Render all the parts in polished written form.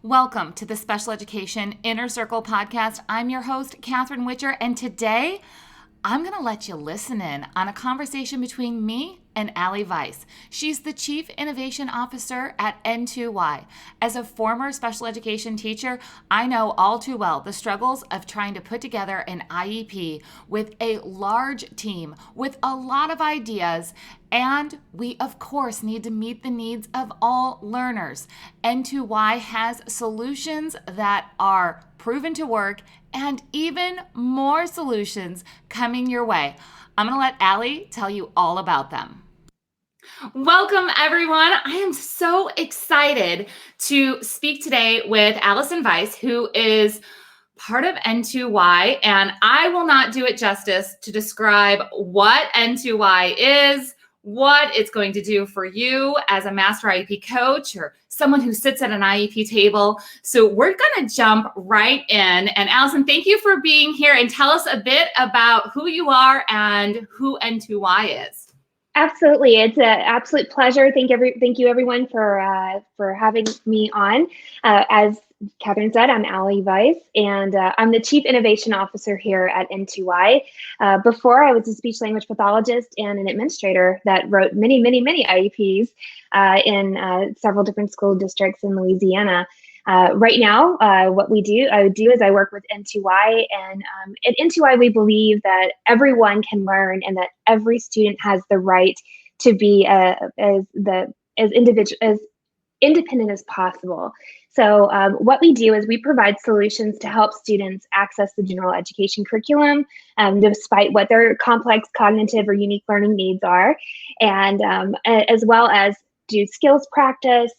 Welcome to the Special Education Inner Circle podcast. I'm your host, Catherine Witcher, and today I'm going to let you listen in on a conversation between me and Allie Weiss. She's the Chief Innovation Officer at n2Y. As a former special education teacher, I know all too well the struggles of trying to put together an IEP with a large team with a lot of ideas, and we, of course, need to meet the needs of all learners. n2Y has solutions that are proven to work and even more solutions coming your way. I'm going to let Allie tell you all about them. Welcome, everyone. I am so excited to speak today with Allison Weiss, who is part of n2Y, and I will not do it justice to describe what n2Y is, what it's going to do for you as a master IEP coach or someone who sits at an IEP table. So we're going to jump right in. And Allison, thank you for being here, and tell us a bit about who you are and who n2Y is. Absolutely. It's an absolute pleasure. Thank you everyone for having me on. As Catherine said, I'm Allie Weiss, and I'm the Chief Innovation Officer here at n2Y. Before, I was a speech language pathologist and an administrator that wrote many IEPs in several different school districts in Louisiana. Right now, what I do is I work with n2Y, and at n2Y we believe that everyone can learn and that every student has the right to be as independent as possible. So what we do is we provide solutions to help students access the general education curriculum, despite what their complex cognitive or unique learning needs are, and as well as do skills practice,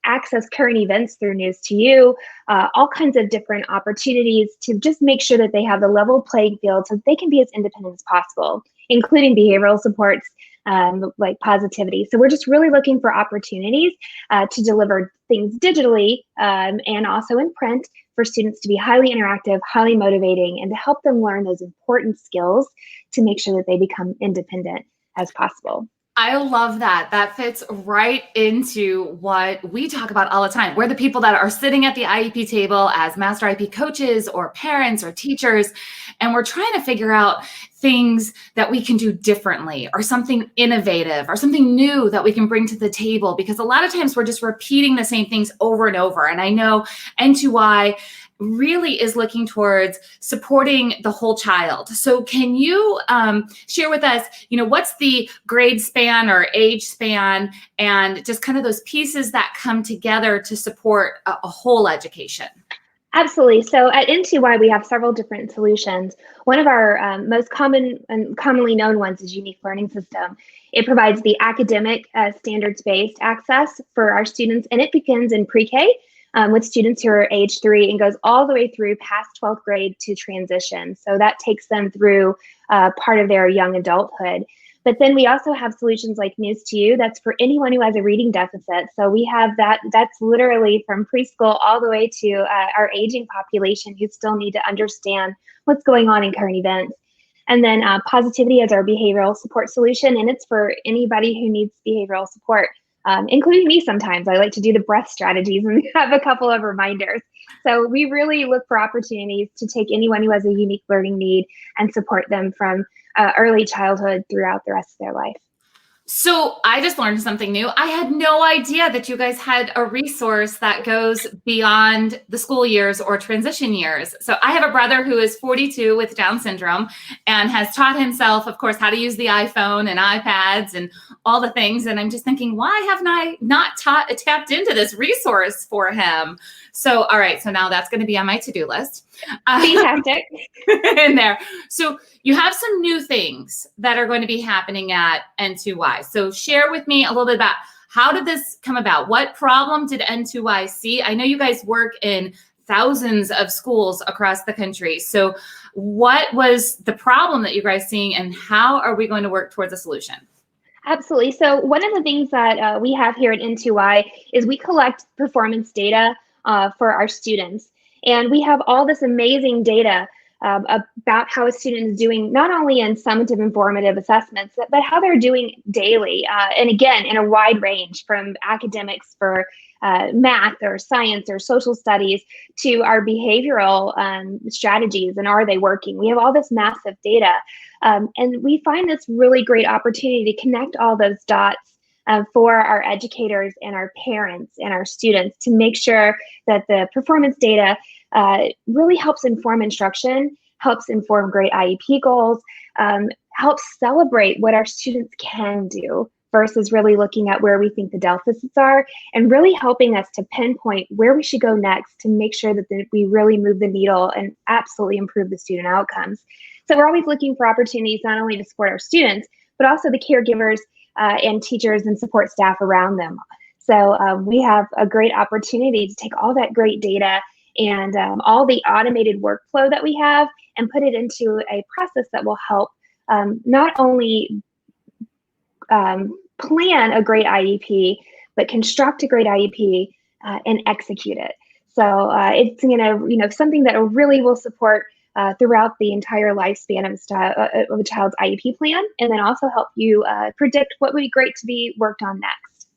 access current events through News2You, all kinds of different opportunities to just make sure that they have the level playing field so they can be as independent as possible, including behavioral supports like positivity. So we're just really looking for opportunities to deliver things digitally and also in print for students to be highly interactive, highly motivating, and to help them learn those important skills to make sure that they become independent as possible. I love that. That fits right into what we talk about all the time. We're the people that are sitting at the IEP table as master IEP coaches or parents or teachers, and we're trying to figure out things that we can do differently or something innovative or something new that we can bring to the table, because a lot of times we're just repeating the same things over and over. And I know n2Y really is looking towards supporting the whole child. So can you share with us, what's the grade span or age span and just kind of those pieces that come together to support a whole education? Absolutely. So at n2Y, we have several different solutions. One of our most common and commonly known ones is Unique Learning System. It provides the academic standards-based access for our students, and it begins in pre-K with students who are age 3 and goes all the way through past 12th grade to transition. So that takes them through part of their young adulthood. But then we also have solutions like News2You. That's for anyone who has a reading deficit. So we have that's literally from preschool all the way to our aging population who still need to understand what's going on in current events. And then Positivity is our behavioral support solution, and it's for anybody who needs behavioral support, including me sometimes. I like to do the breath strategies and have a couple of reminders. So we really look for opportunities to take anyone who has a unique learning need and support them from early childhood throughout the rest of their life. So I just learned something new. I had no idea that you guys had a resource that goes beyond the school years or transition years. So I have a brother who is 42 with Down syndrome and has taught himself, of course, how to use the iPhone and iPads and all the things. And I'm just thinking, why haven't I not tapped into this resource for him? So, all right. So now that's going to be on my to-do list. Fantastic. In there. So you have some new things that are going to be happening at n2Y. So share with me a little bit about how did this come about? What problem did n2Y see? I know you guys work in thousands of schools across the country. So what was the problem that you guys seeing, and how are we going to work towards a solution? Absolutely. So one of the things that we have here at n2Y is we collect performance data for our students. And we have all this amazing data about how a student is doing, not only in summative and formative assessments, but how they're doing daily. And again, in a wide range from academics for math or science or social studies to our behavioral strategies, and are they working? We have all this massive data, and we find this really great opportunity to connect all those dots for our educators and our parents and our students to make sure that the performance data really helps inform instruction, helps inform great IEP goals, helps celebrate what our students can do versus really looking at where we think the deficits are, and really helping us to pinpoint where we should go next to make sure that we really move the needle and absolutely improve the student outcomes. So we're always looking for opportunities not only to support our students, but also the caregivers and teachers and support staff around them. So we have a great opportunity to take all that great data and all the automated workflow that we have and put it into a process that will help not only plan a great IEP, but construct a great IEP and execute it. So it's something that really will support throughout the entire lifespan of a child's IEP plan, and then also help you predict what would be great to be worked on next.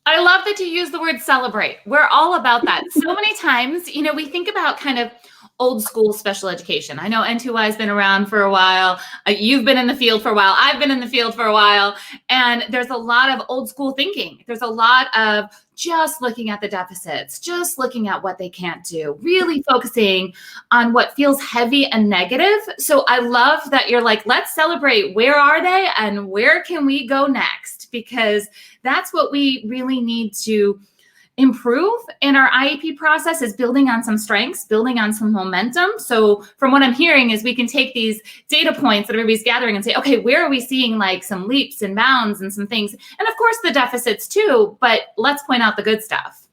I love that you use the word celebrate. We're all about that. So many times, we think about kind of old school special education. I know n2Y has been around for a while. You've been in the field for a while. I've been in the field for a while. And there's a lot of old school thinking. There's a lot of just looking at the deficits, just looking at what they can't do, really focusing on what feels heavy and negative. So I love that you're like, let's celebrate. Where are they and where can we go next? Because that's what we really need to improve in our IEP process, is building on some strengths, building on some momentum. So from what I'm hearing is we can take these data points that everybody's gathering and say, okay, where are we seeing like some leaps and bounds and some things? And of course the deficits too, but let's point out the good stuff.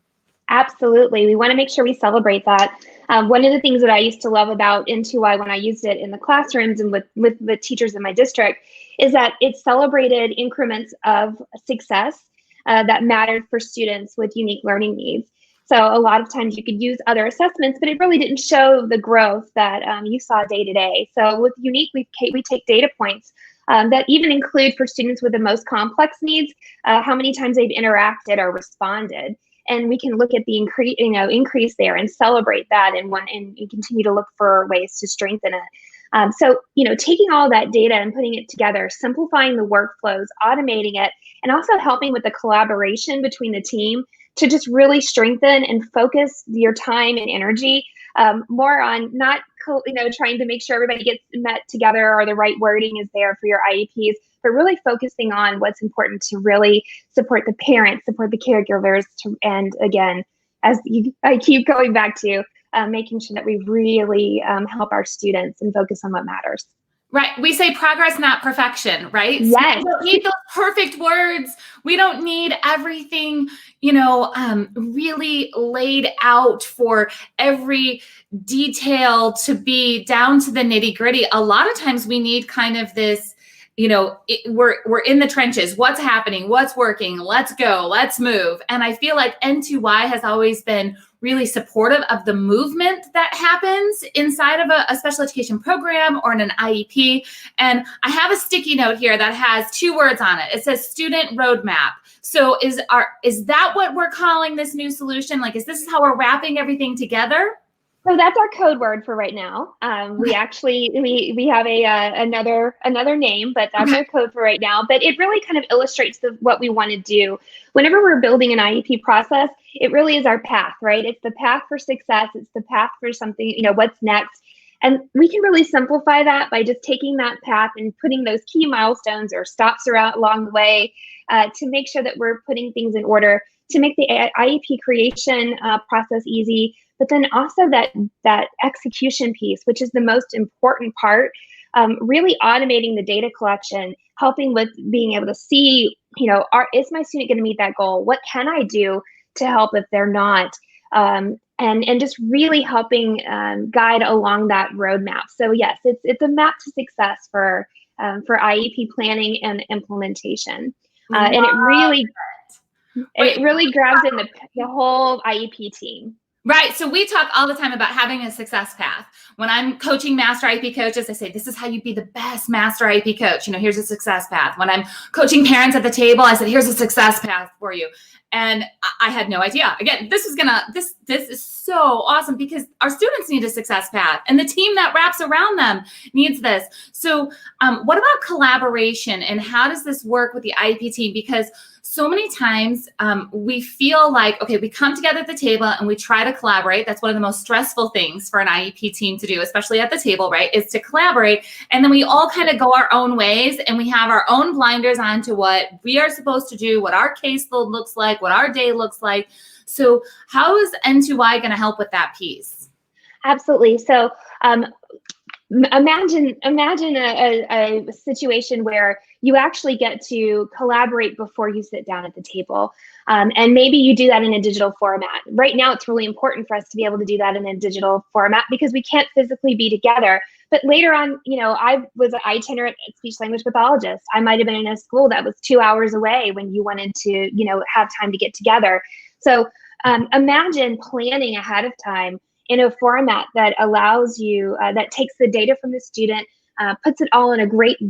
Absolutely. We want to make sure we celebrate that. One of the things that I used to love about n2Y when I used it in the classrooms and with the teachers in my district is that it celebrated increments of success that mattered for students with unique learning needs. So a lot of times you could use other assessments, but it really didn't show the growth that you saw day to day. So with unique, we take data points that even include for students with the most complex needs, how many times they've interacted or responded. And we can look at the increase there and celebrate that and continue to look for ways to strengthen it. So taking all that data and putting it together, simplifying the workflows, automating it, and also helping with the collaboration between the team to just really strengthen and focus your time and energy more on not trying to make sure everybody gets met together or the right wording is there for your IEPs, but really focusing on what's important to really support the parents, support the caregivers, and again, I keep going back to making sure that we really help our students and focus on what matters. Right. We say progress, not perfection, right? Yes. So we don't need those perfect words. We don't need everything, really laid out for every detail to be down to the nitty gritty. A lot of times we need kind of this, we're in the trenches. What's happening? What's working? Let's go. Let's move. And I feel like n2Y has always been really supportive of the movement that happens inside of a special education program or in an IEP. And I have a sticky note here that has 2 words on it. It says student roadmap. So is that what we're calling this new solution? Like, is this how we're wrapping everything together? So that's our code word for right now. We actually we have another name, but that's our code for right now. But it really kind of illustrates what we want to do. Whenever we're building an IEP process, it really is our path, right? It's the path for success. It's the path for something, what's next. And we can really simplify that by just taking that path and putting those key milestones or stops along the way to make sure that we're putting things in order to make the IEP creation process easy, but then also that execution piece, which is the most important part, really automating the data collection, helping with being able to see, is my student going to meet that goal? What can I do to help if they're not? And just really helping guide along that roadmap. So yes, it's a map to success for IEP planning and implementation, and it really grabs in the whole IEP team. Right. So we talk all the time about having a success path. When I'm coaching master IEP coaches, I say, this is how you be the best master IEP coach. Here's a success path. When I'm coaching parents at the table, I said, here's a success path for you. And I had no idea. Again, this is so awesome because our students need a success path and the team that wraps around them needs this. So what about collaboration and how does this work with the IEP team? Because so many times we feel like, okay, we come together at the table and we try to collaborate. That's one of the most stressful things for an IEP team to do, especially at the table, right? Is to collaborate. And then we all kind of go our own ways and we have our own blinders onto what we are supposed to do, what our caseload looks like, what our day looks like. So how is n2Y going to help with that piece? Absolutely. So imagine a situation where you actually get to collaborate before you sit down at the table. And maybe you do that in a digital format. Right now, it's really important for us to be able to do that in a digital format because we can't physically be together. But later on, I was an itinerant speech language pathologist. I might have been in a school that was 2 hours away when you wanted to, have time to get together. So imagine planning ahead of time in a format that allows you, that takes the data from the student, puts it all in a great a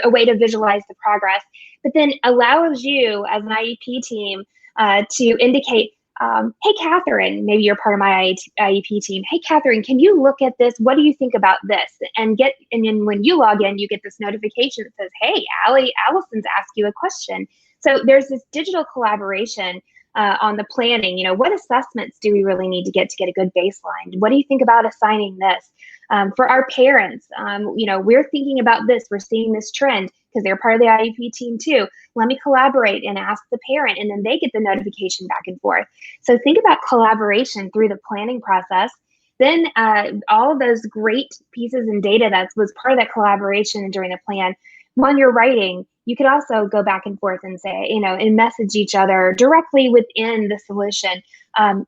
way to visualize the progress, but then allows you as an IEP team to indicate, hey, Catherine, maybe you're part of my IEP team. Hey, Catherine, can you look at this? What do you think about this? And then when you log in, you get this notification that says, hey, Allison's asked you a question. So there's this digital collaboration on the planning. What assessments do we really need to get a good baseline? What do you think about assigning this? For our parents, we're thinking about this. We're seeing this trend because they're part of the IEP team too. Let me collaborate and ask the parent, and then they get the notification back and forth. So think about collaboration through the planning process. Then all of those great pieces and data that was part of that collaboration during the plan, when you're writing, you could also go back and forth and say, and message each other directly within the solution.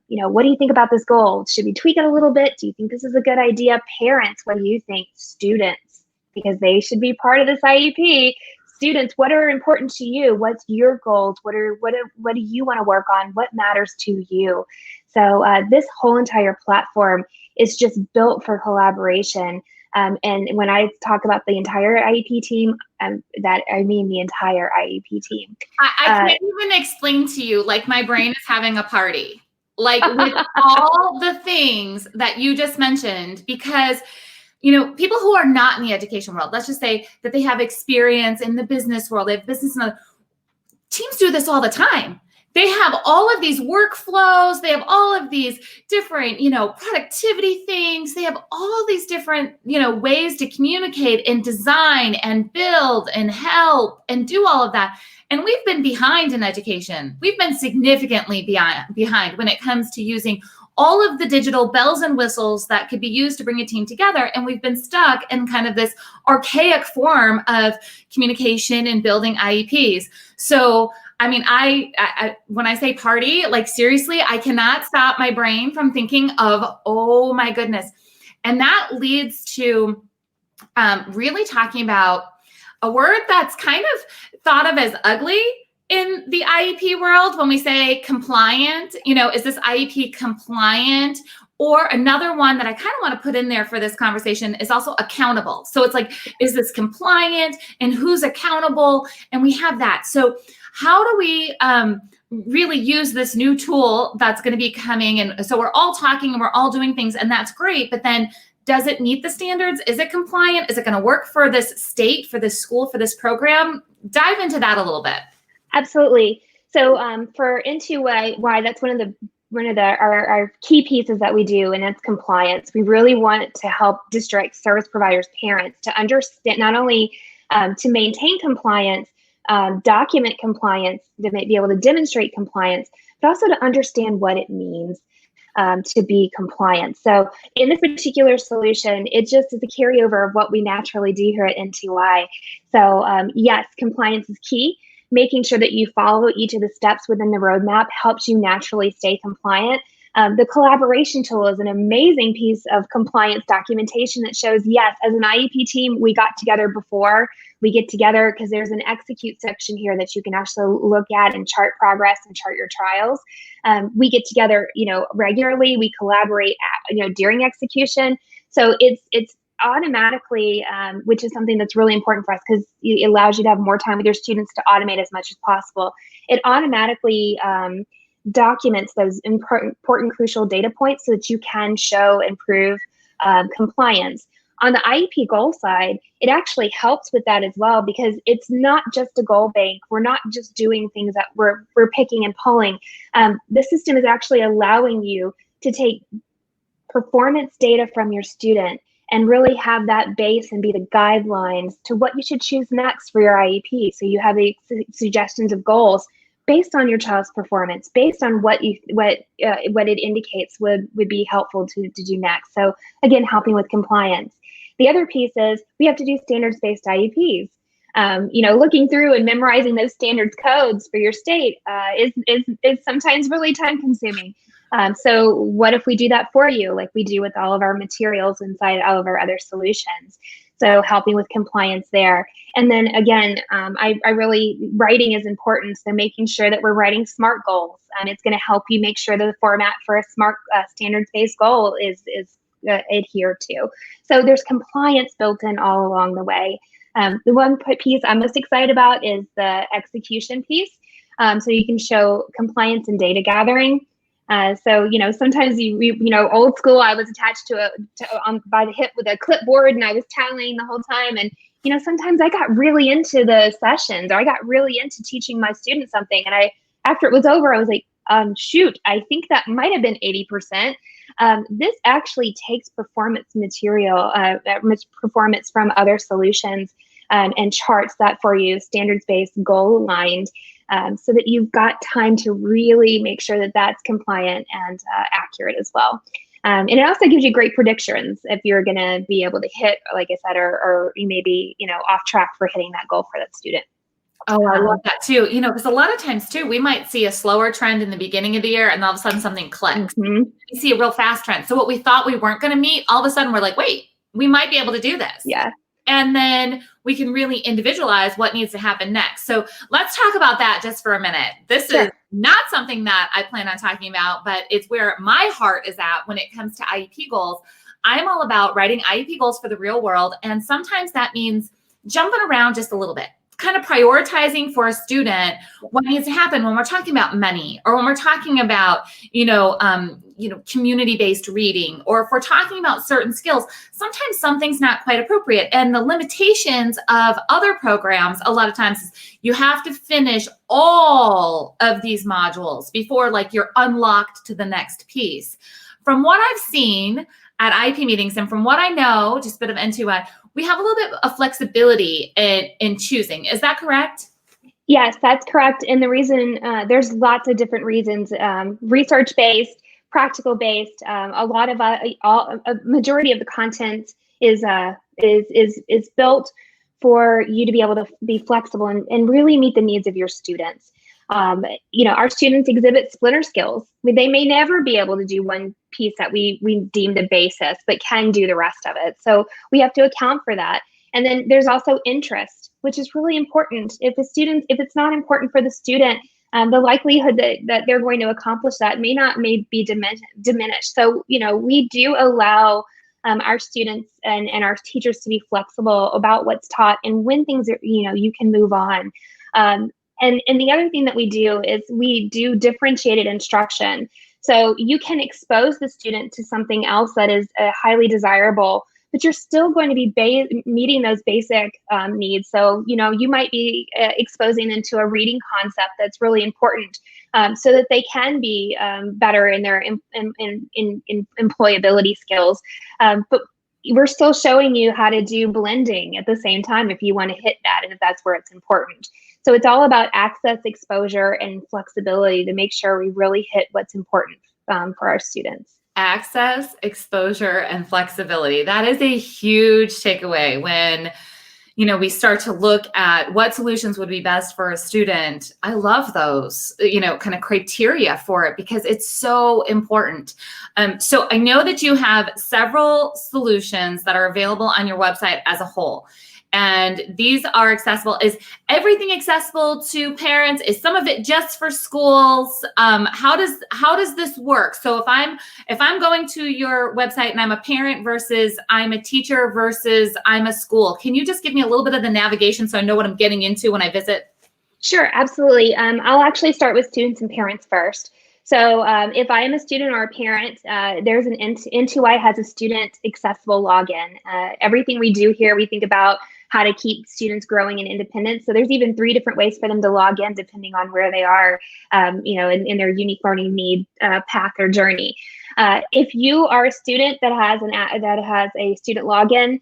What do you think about this goal? Should we tweak it a little bit? Do you think this is a good idea? Parents, what do you think? Students, because they should be part of this IEP. Students, what are important to you? What's your goals? What do you want to work on? What matters to you? So this whole entire platform is just built for collaboration. And when I talk about the entire IEP team, that I mean the entire IEP team. I can't even explain to you, like my brain is having a party, like with all the things that you just mentioned, because people who are not in the education world, let's just say that they have experience in the business world, they have business, teams do this all the time. They have all of these workflows. They have all of these different, productivity things. They have all these different, ways to communicate and design and build and help and do all of that. And we've been behind in education. We've been significantly behind when it comes to using all of the digital bells and whistles that could be used to bring a team together. And we've been stuck in kind of this archaic form of communication and building IEPs. So I mean, I when I say party, like seriously, I cannot stop my brain from thinking of, oh my goodness. And that leads to really talking about a word that's kind of thought of as ugly in the IEP world when we say compliant. Is this IEP compliant? Or another one that I kind of want to put in there for this conversation is also accountable. So it's like, is this compliant and who's accountable? And we have that. So how do we really use this new tool that's going to be coming? And so we're all talking and we're all doing things, and that's great. But then does it meet the standards? Is it compliant? Is it going to work for this state, for this school, for this program? Dive into that a little bit. Absolutely. So for n2Y, that's one of our key pieces that we do, and that's compliance. We really want to help district service providers, parents to understand, not only to maintain compliance, document compliance, to be able to demonstrate compliance, but also to understand what it means to be compliant. So in this particular solution, it just is a carryover of what we naturally do here at n2Y. So yes, compliance is key. Making sure that you follow each of the steps within the roadmap helps you naturally stay compliant. The collaboration tool is an amazing piece of compliance documentation that shows, yes, as an IEP team, we got together before. We get together because there's an execute section here that you can actually look at and chart progress and chart your trials. We get together, regularly. We collaborate, during execution. So it's automatically, which is something that's really important for us because it allows you to have more time with your students to automate as much as possible. It automatically documents those important, crucial data points so that you can show and prove compliance. On the IEP goal side, it actually helps with that as well because it's not just a goal bank. We're not just doing things that we're picking and pulling. The system is actually allowing you to take performance data from your student and really have that base and be the guidelines to what you should choose next for your IEP. So you have the suggestions of goals based on your child's performance, based on what it indicates would be helpful to do next. So again, helping with compliance. The other piece is we have to do standards-based IEPs. Looking through and memorizing those standards codes for your state is sometimes really time consuming. So what if we do that for you, like we do with all of our materials inside all of our other solutions? So helping with compliance there. And then again, writing is important. So making sure that we're writing SMART goals. It's going to help you make sure that the format for a SMART standards-based goal is adhered to. So there's compliance built in all along the way. The one piece I'm most excited about is the execution piece. So you can show compliance and data gathering. Sometimes old school, I was attached by the hip with a clipboard and I was tallying the whole time. And, sometimes I got really into the sessions or I got really into teaching my students something. And after it was over, I was like, shoot, I think that might have been 80%. This actually takes performance material, performance from other solutions and charts that for you, standards-based, goal-aligned, so that you've got time to really make sure that that's compliant and accurate as well. And it also gives you great predictions if you're going to be able to hit, like I said, or you may be, off track for hitting that goal for that student. Oh, I love that too. Because a lot of times too, we might see a slower trend in the beginning of the year and all of a sudden something clicks. Mm-hmm. We see a real fast trend. So what we thought we weren't going to meet, all of a sudden we're like, wait, we might be able to do this. Yeah. And then we can really individualize what needs to happen next. So let's talk about that just for a minute. This is not something that I plan on talking about, but it's where my heart is at when it comes to IEP goals. I'm all about writing IEP goals for the real world. And sometimes that means jumping around just a little bit, kind of prioritizing for a student what needs to happen when we're talking about money or when we're talking about, community-based reading, or if we're talking about certain skills, sometimes something's not quite appropriate. And the limitations of other programs, a lot of times, is you have to finish all of these modules before you're unlocked to the next piece. From what I've seen at IEP meetings and from what I know, just a bit of n2Y, we have a little bit of flexibility in choosing. Is that correct? Yes, that's correct. And the reason, there's lots of different reasons, research-based, practical-based. A lot of a majority of the content is built for you to be able to be flexible and really meet the needs of your students. Our students exhibit splinter skills. They may never be able to do one piece that we deem the basis, but can do the rest of it. So we have to account for that. And then there's also interest, which is really important. If it's not important for the student, the likelihood that they're going to accomplish that may be diminished. So, we do allow our students and our teachers to be flexible about what's taught and when things are, you can move on. And the other thing that we do is we do differentiated instruction. So you can expose the student to something else that is highly desirable, but you're still going to be meeting those basic needs. So, you might be exposing them to a reading concept that's really important so that they can be better in their in employability skills. But we're still showing you how to do blending at the same time if you want to hit that and if that's where it's important. So it's all about access, exposure, and flexibility to make sure we really hit what's important for our students. Access, exposure, and flexibility. That is a huge takeaway when we start to look at what solutions would be best for a student. I love those, kind of criteria for it because it's so important. So I know that you have several solutions that are available on your website as a whole. And these are accessible. Is everything accessible to parents? Is some of it just for schools? How does this work? So if I'm going to your website and I'm a parent versus I'm a teacher versus I'm a school, can you just give me a little bit of the navigation so I know what I'm getting into when I visit? Sure, absolutely. I'll actually start with students and parents first. So if I am a student or a parent, there's n2Y has a student accessible login. Everything we do here, we think about how to keep students growing in independence. So there's even 3 different ways for them to log in depending on where they are, in their unique learning need path or journey. If you are a student that has a student login,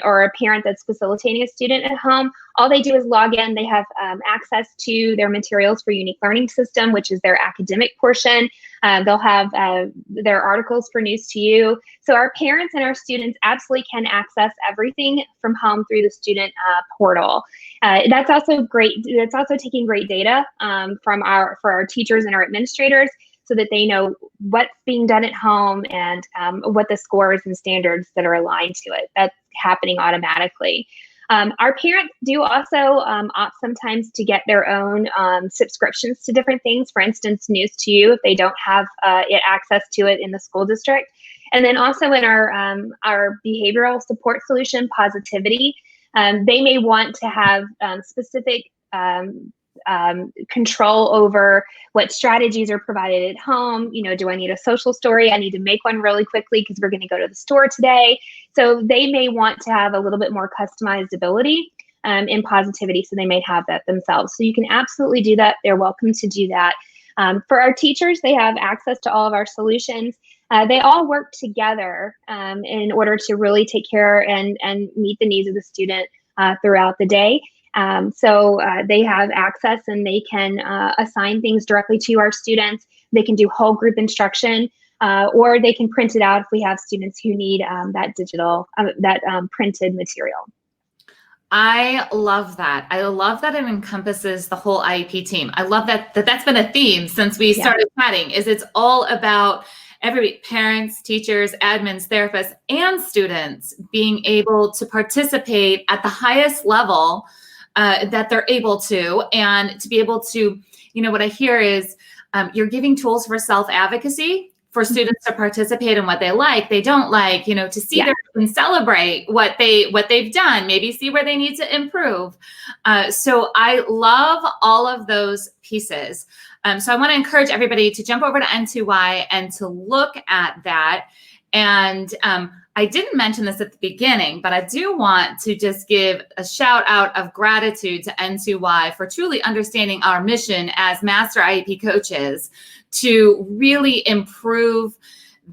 or a parent that's facilitating a student at home, all they do is log in. They have access to their materials for Unique Learning System, which is their academic portion. They'll have their articles for News to You. So our parents and our students absolutely can access everything from home through the student portal. That's also great. That's also taking great data for our teachers and our administrators, so that they know what's being done at home and what the scores and standards that are aligned to it. That's happening automatically. Our parents do also opt sometimes to get their own subscriptions to different things. For instance, News to You, if they don't have access to it in the school district. And then also in our behavioral support solution, Positivity, they may want to have specific control over what strategies are provided at home. Do I need a social story? I need to make one really quickly because we're going to go to the store today. So they may want to have a little bit more customized ability in Positivity. So they may have that themselves. So you can absolutely do that. They're welcome to do that. For our teachers, they have access to all of our solutions. They all work together in order to really take care and meet the needs of the student throughout the day. So they have access and they can assign things directly to our students. They can do whole group instruction, or they can print it out if we have students who need that digital, printed material. I love that. I love that it encompasses the whole IEP team. I love that's been a theme since we started chatting, is it's all about everybody, parents, teachers, admins, therapists, and students being able to participate at the highest level that they're able to, and to be able to, what I hear is you're giving tools for self-advocacy for students to participate in what they don't like, to see and celebrate what they've done, maybe see where they need to improve. So I love all of those pieces. So I want to encourage everybody to jump over to n2Y and to look at that. And I didn't mention this at the beginning, but I do want to just give a shout out of gratitude to n2Y for truly understanding our mission as master IEP coaches to really improve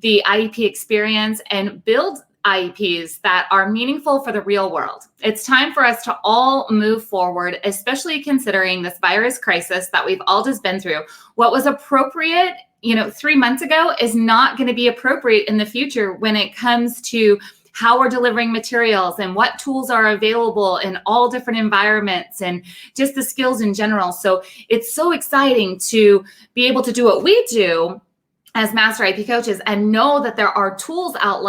the IEP experience and build IEPs that are meaningful for the real world. It's time for us to all move forward, especially considering this virus crisis that we've all just been through. What was appropriate 3 months ago is not going to be appropriate in the future when it comes to how we're delivering materials and what tools are available in all different environments and just the skills in general. So it's so exciting to be able to do what we do as master IEP coaches and know that there are tools out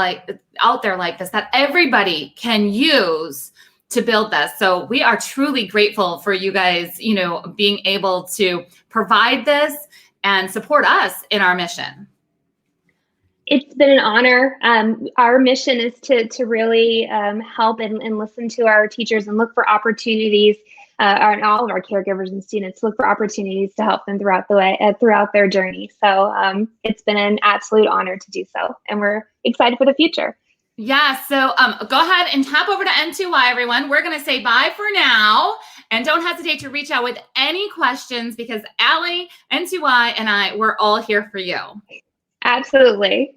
there like this that everybody can use to build this. So we are truly grateful for you guys, being able to provide this and support us in our mission. It's been an honor. Our mission is to really help and listen to our teachers and look for opportunities, and all of our caregivers and students look for opportunities to help them throughout their journey. So it's been an absolute honor to do so, and we're excited for the future. Yeah, so go ahead and tap over to n2Y, everyone. We're going to say bye for now. And don't hesitate to reach out with any questions because Allie, n2Y, and we're all here for you. Absolutely.